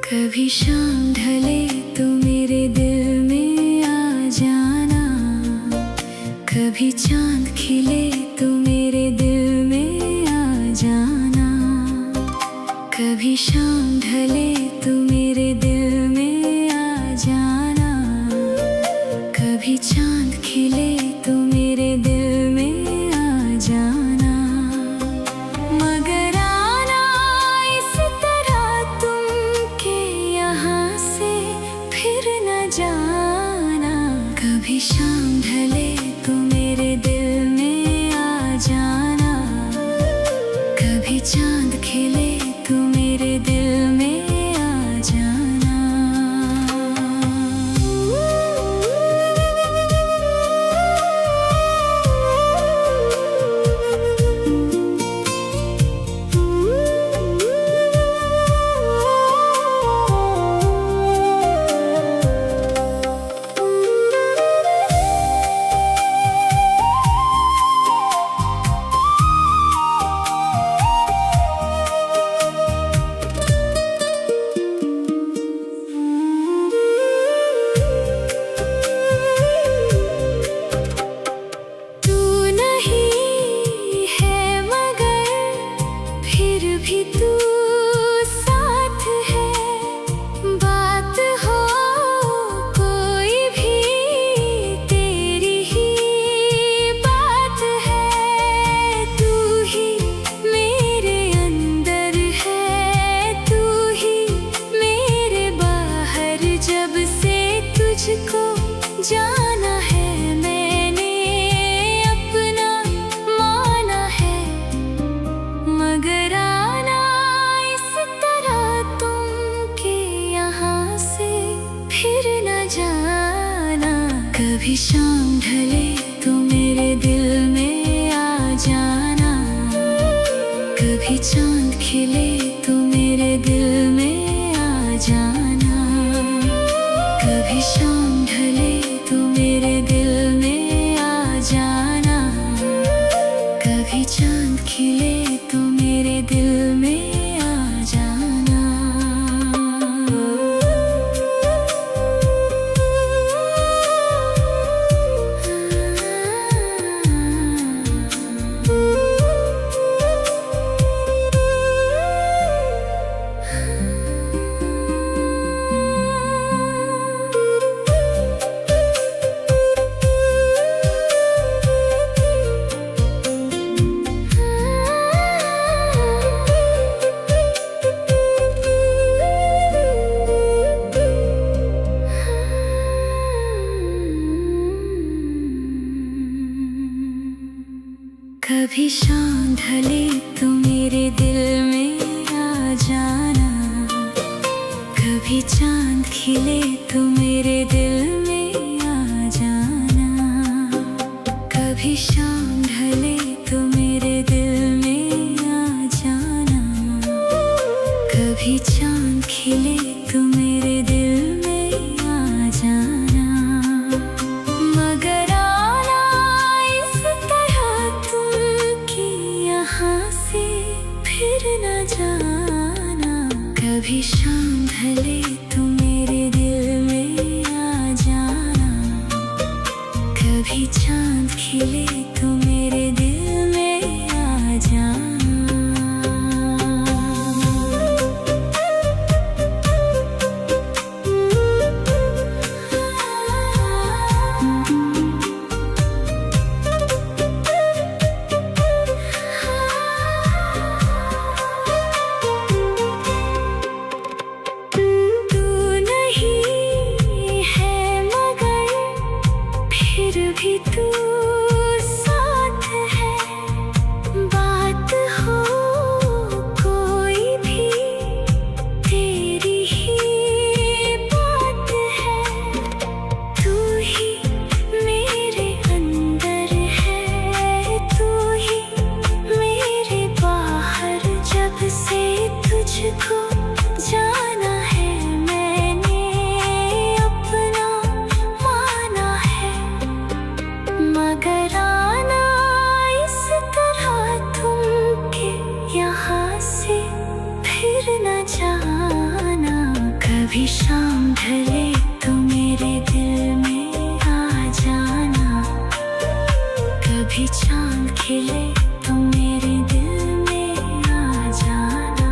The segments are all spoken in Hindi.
कभी शाम ढले तो मेरे दिल में आ जाना, कभी चांद खिले तो मेरे दिल में आ जाना। कभी शाम ढले तो मेरे दिल में आ जाना, कभी चांद खिले तो मेरे दिल में आ जाना। मगर आना इस तरह तुम के यहाँ से फिर न जाना। कभी शाम ढले तो मेरे दिल में आ जाना, कभी चांद खिले तो मेरे दिल में आ जाना। भी तू साथ है, बात हो कोई भी तेरी ही बात है। तू ही मेरे अंदर है, तू ही मेरे बाहर। जब से तुझको जाना है मैंने अपना माना है। मगर कभी शाम ढले तो मेरे दिल में आ जाना, कभी चांद खिले तो मेरे दिल में आ जाना। कभी शाम ढले तो मेरे दिल में आ जाना, कभी चांद खिले तो मेरे दिल में आ जाना। कभी शाम ढले तो मेरे दिल में आ जाना, कभी चांद खिले तो मेरे दिल में आ जाना। कभी शाम ढले तो मेरे दिल में आ जाना, कभी चांद खिले तो मेरे दिल में आ जाना। मगर फिर न जाना। कभी शाम ढले तो मेरे दिल में आ जाना, कभी चांद खिले तो मेरे दिल में आ जाना। भी तू कभी शाम ढले तो मेरे दिल में आ जाना, कभी चांद खिले तो मेरे दिल में आ जाना,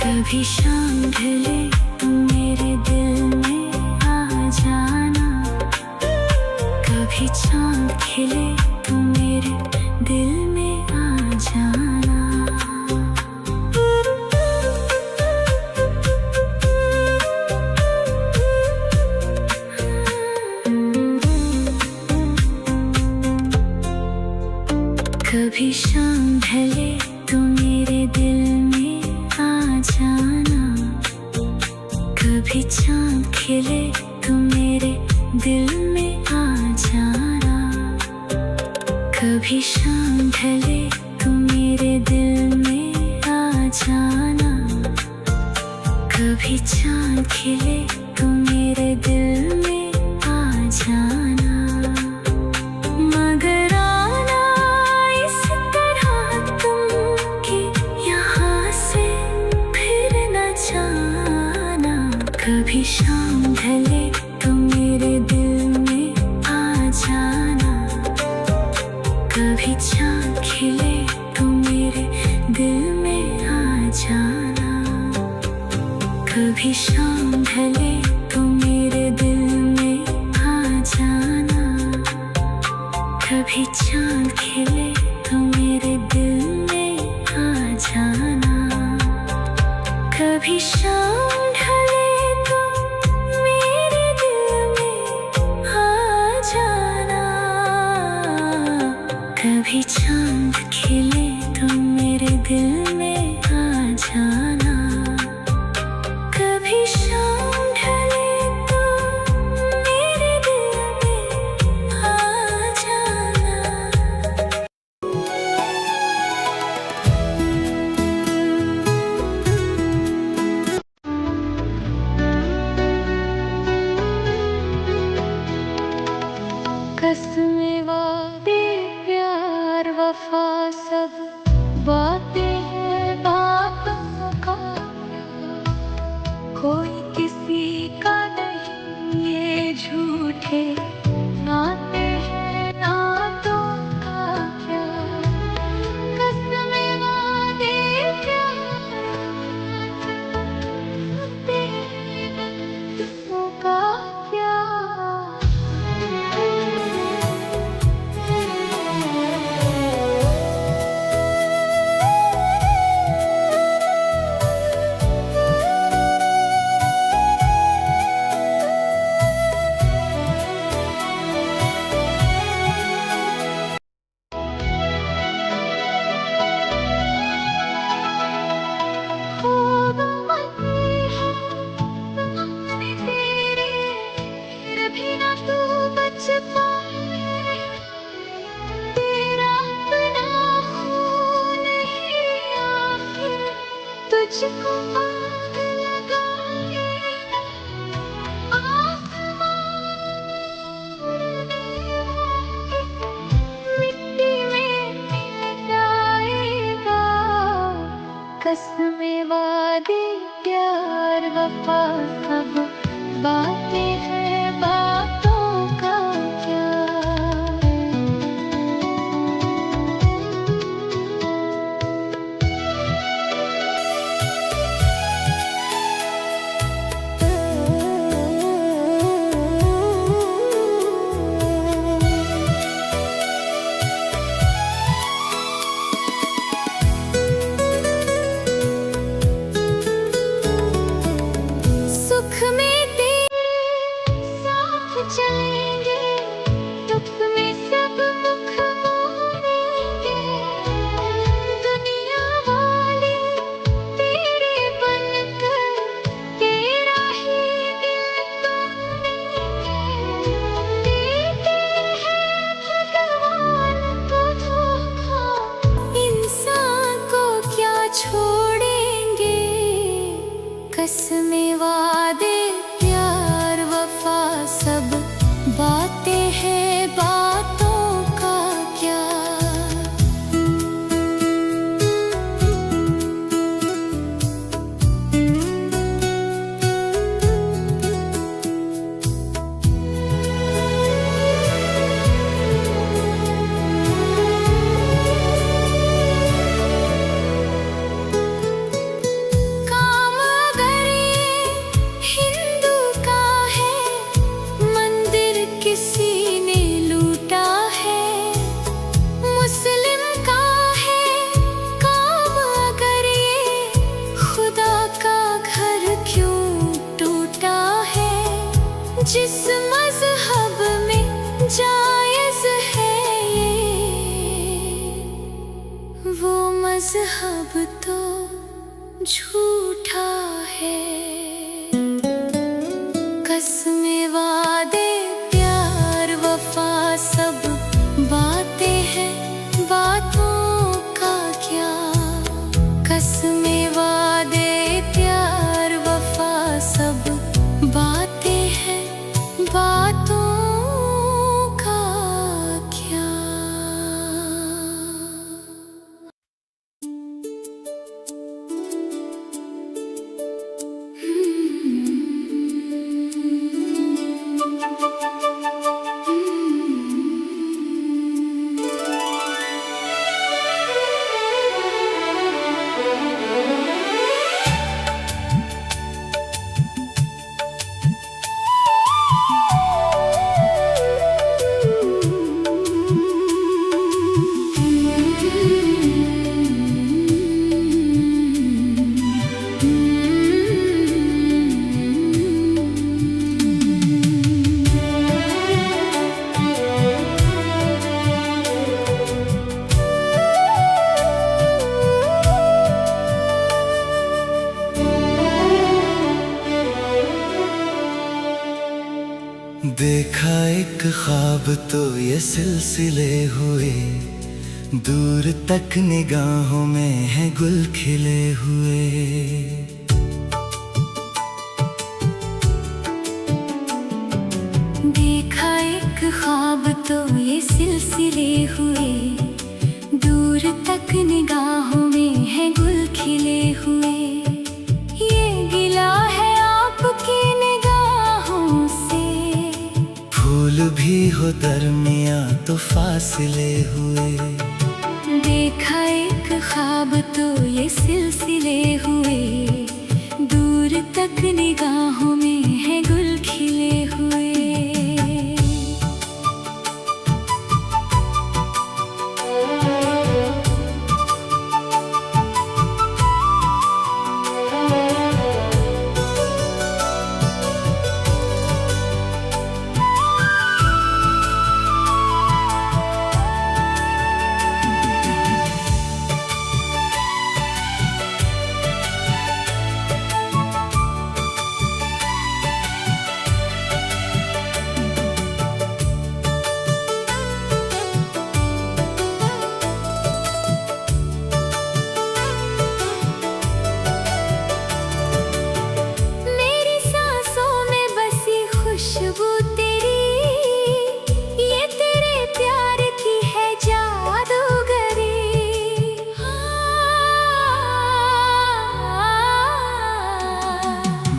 कभी शाम ढले तो मेरे दिल में आ जाना, कभी चांद खिले तो मेरे दिल में आ जाना। कभी शाम ढले तो मेरे दिल में आ जाना, कभी चांद खिले तो मेरे दिल में आ जाना, कभी शाम ढले तो मेरे दिल में आ जाना, कभी चांद खिले तो मेरे दिल में आ जाना। मगर आना इस तरह तुम कि यहाँ से फिर न जाना, कभी शाम ढले तो मेरे दिल में आ जाना, कभी चांद खिले तो मेरे दिल में आ जाना, कभी शाम ढले तो मेरे दिल में आ जाना, कभी चांद खिले तो मेरे दिल में आ जाना, कभी शाम ढले तो मेरे दिल में आ जाना, कभी चांद खिले तो मेरे दिल में आ जाना, कभी शाम ढले तो मेरे दिल में आ जाना। कसमें वादे प्यार वफा सब बातें हैं बातों का, कोई किसी का नहीं ये झूठे नाते हैं नातों का क्या। कसमें वादे प्यार बातें हैं बातों का क्या। तुझको आग लगाए आसमान मिट्टी में मिल जाएगा। कसमें वादे प्यार वफा सब बातें हैं बातों का क्या। सुख में तेरे मज़हब तो झूठा है, कसमें वादे प्यार वफा सब बातें हैं, बातों का क्या। कसमें वादे प्यार वफा सब बातें हैं, बातों का क्या। देखा एक ख्वाब तो ये सिलसिले हुए, दूर तक निगाहों में है गुल खिले हुए। देखा एक ख्वाब तो ये सिलसिले हुए, दूर तक निगाहों में है गुल खिले हुए। ये गिला है आपकी निगाहों से, फूल भी हो दरमियां तो फासले हुए। देखा एक ख्वाब तो ये सिलसिले हुए, दूर तक निगाहों में है गुल खिले हुए। खुशबू तेरी, ये तेरे प्यार की है जादूगरी।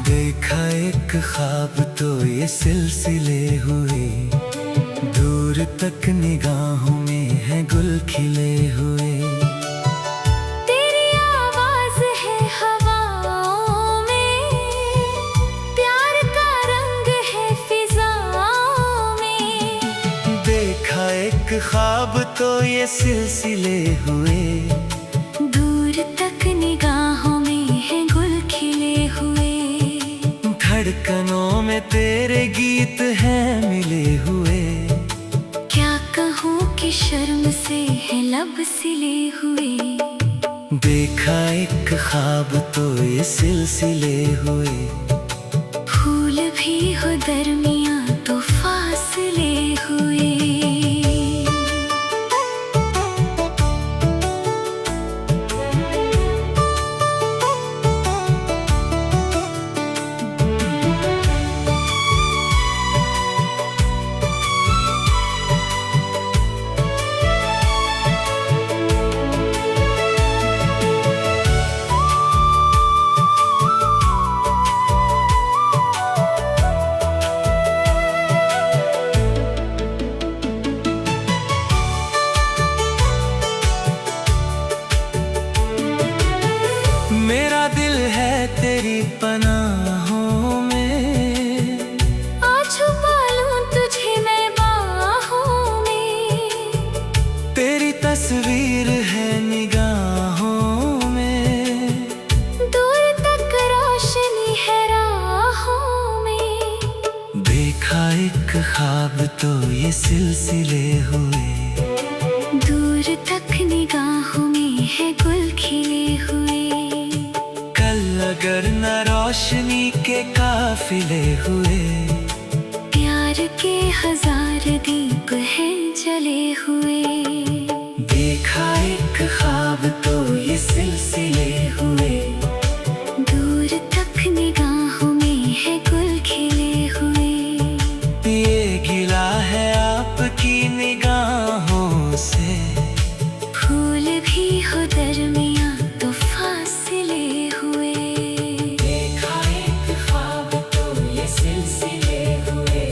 देखा एक ख्वाब तो ये सिलसिले हुए, दूर तक निगाहों में है गुल खिले हुए। एक ख्वाब तो ये सिलसिले हुए, दूर तक निगाहों में है गुल खिले हुए। धड़कनों में तेरे गीत हैं मिले हुए। क्या कहूँ कि शर्म से है लब सिले हुए। देखा एक ख्वाब तो ये सिलसिले हुए, फूल भी हो दरमियां तो फासले हुए। मेरा दिल है तेरी पनाहों में, आ छुपा लूं तुझे मैं बाहों में। तेरी तस्वीर है निगाहों में, दूर तक रोशनी है राहों में। देखा एक ख्वाब तो ये सिलसिले हुए, दूर तक निगाहों में है गुल खिले हुए। कल अगर न रोशनी के काफिले हुए, प्यार के हजार दीप हैं जले हुए। देखा एक ख्वाब तो ये सिलसिले हुए, दूर तक निगाहों में है गुल खिले हुए। ये गिला है आपकी निगाहों से, फूल भी हो दरमियां तो फासले हुए। देखा एक ख्वाब तो ये सिलसिले हुए,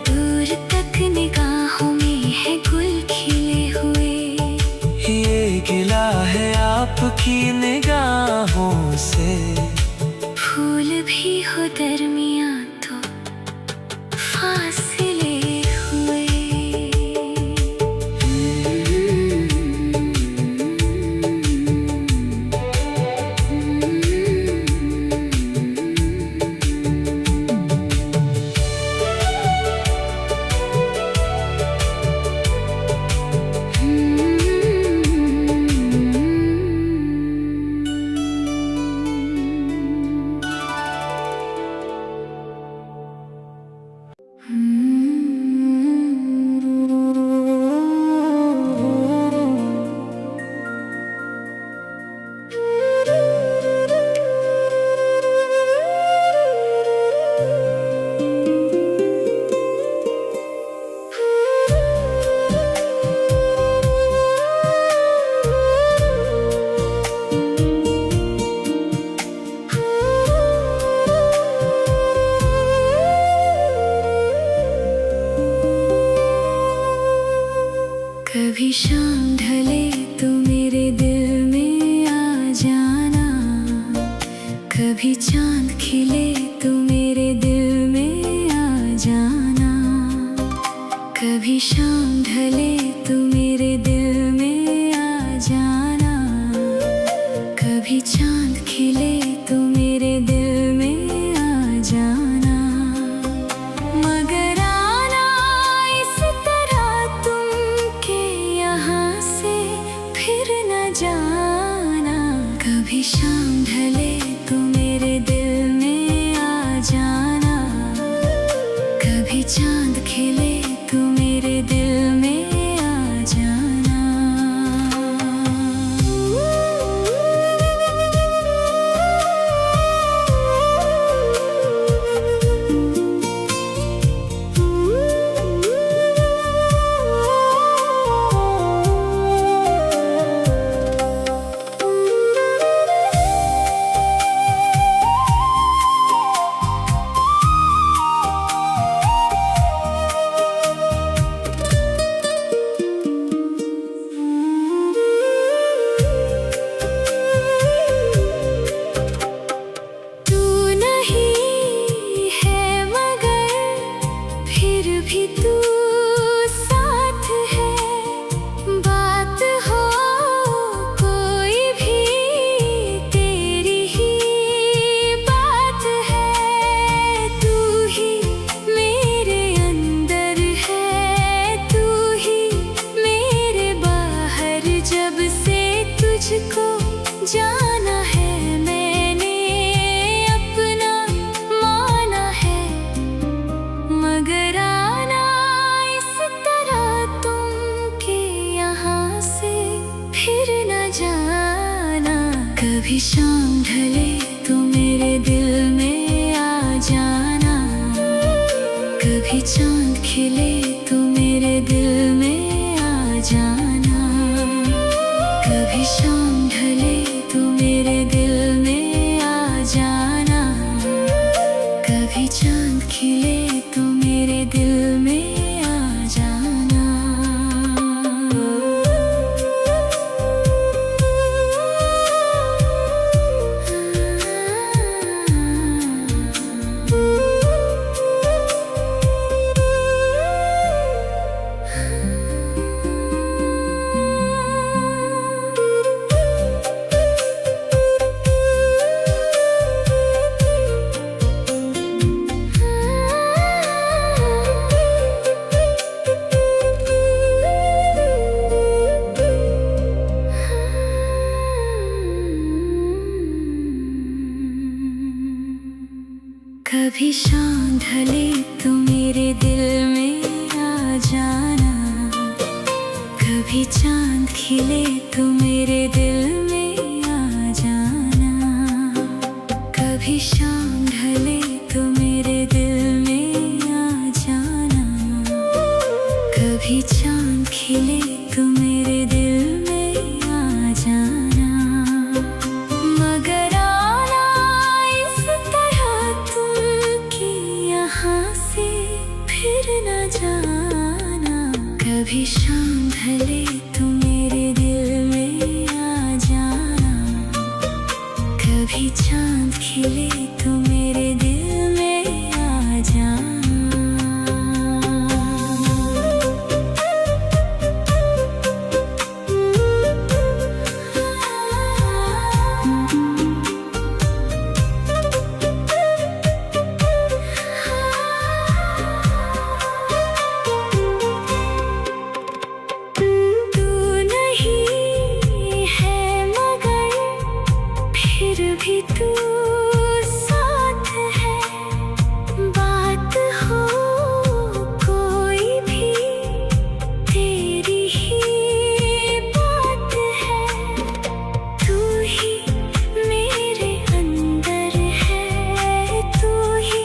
दूर तक निगाहों में है गुल खिले हुए। ये गिला है आपकी निगाहों से, फूल भी हो दरमियां तो फासले हुए। कभी शाम ढले तो मेरे दिल में आ जाना, कभी चांद खिले तो मेरे दिल में आ जाना। कभी शाम ढले तो मेरे दिल में आ जाना, कभी चांद खिले तो मेरे दिल में आ जाना। मगर आना इस तरह तुम के यहाँ से फिर न जाना। कभी शाम ढले तो मेरे दिल में आ जाना, कभी चांद खिले तो मेरे दिल में आ जाना। भी तू साथ है, बात हो कोई भी तेरी ही बात है। तू ही मेरे अंदर है, तू ही मेरे बाहर। जब से तुझको जाना है मैंने अपना माना है। मगर कभी शाम ढले तो मेरे दिल में आ जाना, कभी चांद खिले तो मेरे दिल में आ जाना। कभी शाम ढले तो मेरे दिल में आ जाना, कभी चांद खिले तो मेरे दिल में आ जाना। कभी शाम ढले तो मेरे दिल में आ जाना, कभी चांद खिले तो मेरे दिल में आ जाना, कभी शाम ढले तो मेरे दिल में आ जाना, कभी चांद खिले तो मेरे दिल में आ जाना। मगर आना इस तरह तुम कि यहाँ से फिर न जाना, कभी शाम ढले तो मेरे दिल में आ जाना, कभी चांद खिले तो मेरे दिल में आ जाना। फिर भी तू साथ है, बात हो कोई भी तेरी ही बात है, तू ही मेरे अंदर है, तू ही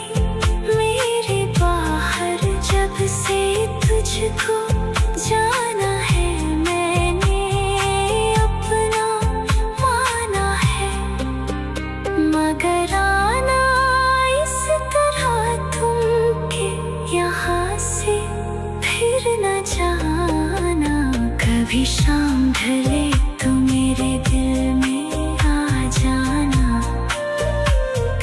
मेरे बाहर, जब से तुझको जाना है मैंने अपना माना है। मगर आना इस तरह तुम के यहाँ से फिर न जाना, कभी शाम ढले तो मेरे दिल में आ जाना,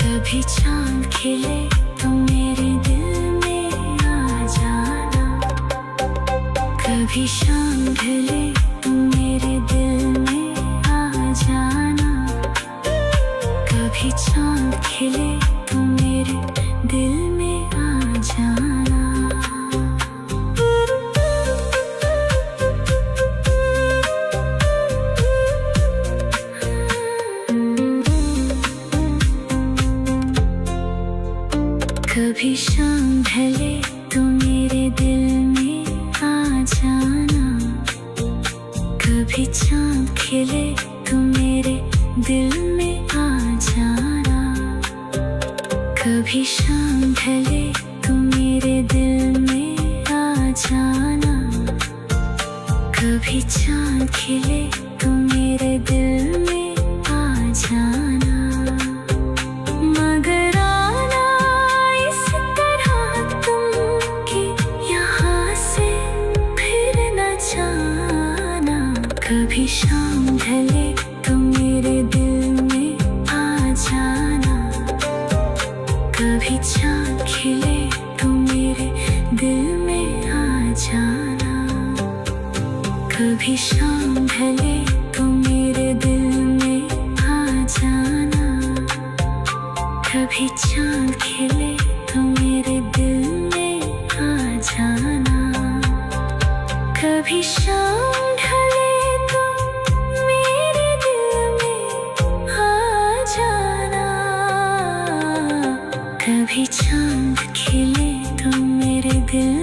कभी चांद खिले तो मेरे दिल में आ जाना, कभी शाम ढले तो मेरे दिल में आ जाना, कभी चांद खिले तो मेरे दिल में आ जाना। कभी शाम ढले तो मेरे दिल में आ जाना, कभी चांद खिले तो मेरे दिल में आ जाना, कभी शाम ढले तो मेरे दिल में आ जाना, कभी चांद खिले तो मेरे दिल में आ जाना। मगर आना इस तरह तुम कि यहाँ से फिर न जाना, कभी शाम ढले तो मेरे दिल में आ जाना, कभी चांद खिले तो मेरे दिल में आ जाना, कभी शाम ढले तो मेरे दिल में आ जाना, कभी चांद खिले तो मेरे दिल में आ जाना, कभी शाम ढले तो मेरे दिल में आ जाना, कभी चांद खिले तो मेरे दिल